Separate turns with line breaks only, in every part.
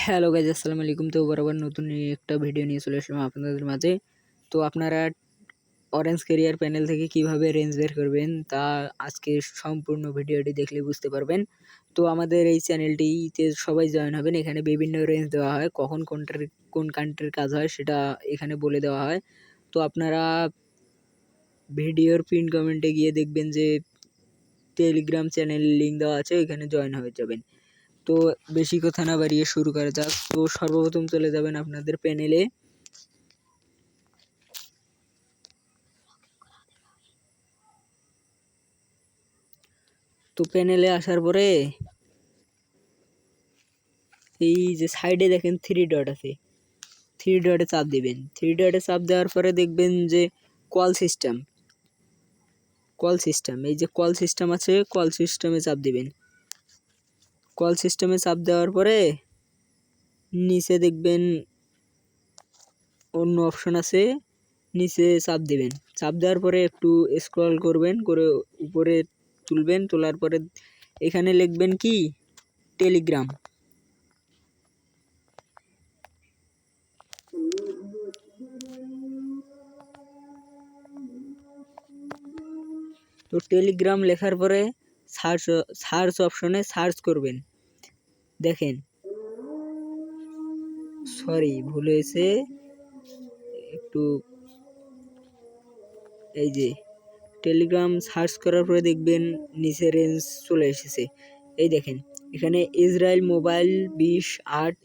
Hello guys, আসসালামু আলাইকুম। তো বরাবর নতুন একটা ভিডিও নিয়ে চলে আসলাম আপনাদের মাঝে। তো আপনারা অরেঞ্জ ক্যারিয়ার প্যানেল থেকে কিভাবে রেঞ্জ বের করবেন তা আজকে সম্পূর্ণ ভিডিওটি দেখলে বুঝতে পারবেন। তো আমাদের এই চ্যানেলটিতে সবাই জয়েন হবেন। এখানে বিভিন্ন রেঞ্জ দেওয়া হয়, কখন কোন কান্ট্রির কাজ হয় সেটা এখানে বলে দেওয়া হয়। তো আপনারা ভিডিওর পিন কমেন্টে গিয়ে দেখবেন যে টেলিগ্রাম চ্যানেল লিঙ্ক দেওয়া আছে, ওইখানে জয়েন হয়ে যাবেন। তো বেশি কথা না বাড়িয়ে শুরু করা যাক। তো সর্বপ্রথম চলে যাবেন আপনাদের প্যানেলে। তো প্যানেলে আসার পরে এই যে সাইডে দেখেন থ্রি ডট আছে, থ্রি ডটে চাপ দিবেন। থ্রি ডটে চাপ দেওয়ার পরে দেখবেন যে কল সিস্টেম, এই যে কল সিস্টেম আছে, কল সিস্টেমে চাপ দিবেন। কল সিস্টেমে চাপ দেওয়ার পরে নিচে দেখবেন অন্য অপশন আছে, নিচে চাপ দিবেন। চাপ দেওয়ার পরে একটু স্ক্রল করবেন, করে উপরে তুলবেন। তোলার পরে এখানে লিখবেন কি টেলিগ্রাম। তো টেলিগ্রাম লেখার পরে সার্চ অপশনে সার্চ করবেন। দেখেন, সরি ভুল হয়েছে একটু। এই যে টেলিগ্রাম সার্চ করার পরে দেখবেন নিচে রেঞ্জ চলে এসেছে। এই দেখেন এখানে ইসরায়েল মোবাইল 20/8,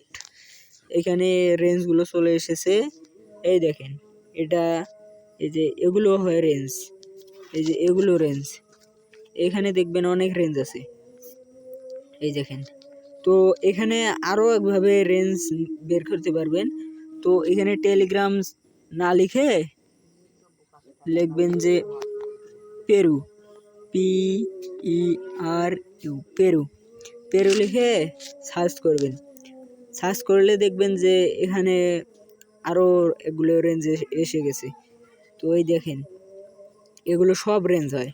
এখানে রেঞ্জগুলো চলে এসেছে। এই দেখেন এটা, এই যে এগুলো হয় রেঞ্জ, এই যে এগুলো রেঞ্জ। এখানে দেখবেন অনেক রেঞ্জ আছে, এই দেখেন। তো এখানে আরও একভাবে রেঞ্জ বের করতে পারবেন। তো এখানে টেলিগ্রাম না লিখে লিখবেন যে পেরু, PERU, পেরু। পেরু লিখে সার্চ করবেন। সার্চ করলে দেখবেন যে এখানে আরও এগুলো রেঞ্জ এসে গেছে। তো এই দেখেন এগুলো সব রেঞ্জ হয়।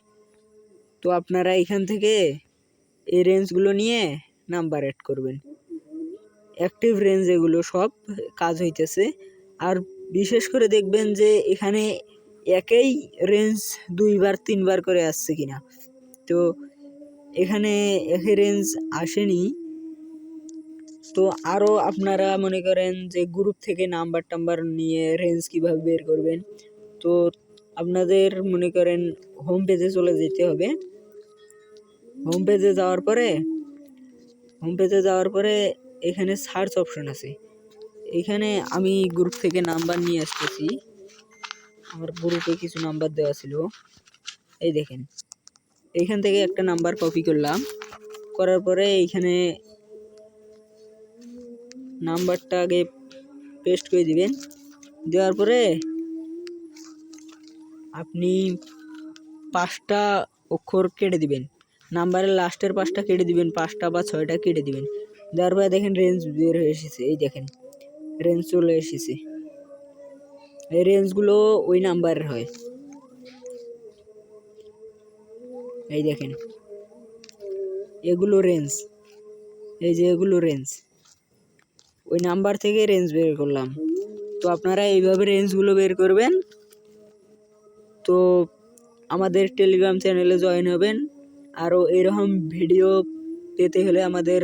তো আপনারা এখান থেকে এই রেঞ্জগুলো নিয়ে নাম্বার অ্যাড করবেন। অ্যাক্টিভ রেঞ্জ এগুলো সব কাজ হইতেছে। আর বিশেষ করে দেখবেন যে এখানে একই রেঞ্জ 2-3 বার করে আসছে কিনা। তো এখানে একই রেঞ্জ আসেনি। তো আরও আপনারা মনে করেন যে গ্রুপ থেকে নাম্বার টাম্বার নিয়ে রেঞ্জ কীভাবে বের করবেন। তো আপনাদের মনে করেন হোম পেজে চলে যেতে হবে। হোম পেজে যাওয়ার পরে এখানে সার্চ অপশন আছে। এখানে আমি গ্রুপ থেকে নাম্বার নিয়ে আসতেছি, আমার গ্রুপে কিছু নাম্বার দেওয়া ছিল। এই দেখেন এইখান থেকে একটা নাম্বার কপি করলাম, করার পরে এইখানে নাম্বারটা আগে পেস্ট করে দিবেন। দেওয়ার পরে আপনি 5টা অক্ষর কেটে দিবেন, নাম্বারের লাস্টের 5টা কেটে দিবেন, 5টা বা 6টা কেটে দিবেন। দেওয়ার পরে দেখেন রেঞ্জ বের হয়ে এসেছে। এই দেখেন রেঞ্জ চলে এসেছে। এই রেঞ্জগুলো ওই নাম্বারের হয়। এই দেখেন এগুলো রেঞ্জ, এই যে এগুলো রেঞ্জ, ওই নাম্বার থেকে রেঞ্জ বের করলাম। তো আপনারা এইভাবে রেঞ্জগুলো বের করবেন। তো আমাদের টেলিগ্রাম চ্যানেলে জয়েন হবেন। আরও এরকম ভিডিও পেতে হলে আমাদের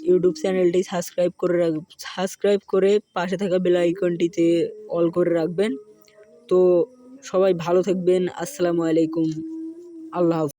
ইউটিউব চ্যানেলটি সাবস্ক্রাইব করে পাশে থাকা বেল আইকনটিতে অল করে রাখবেন। তো সবাই ভালো থাকবেন। আসসালামু আলাইকুম, আল্লাহ হাফেজ।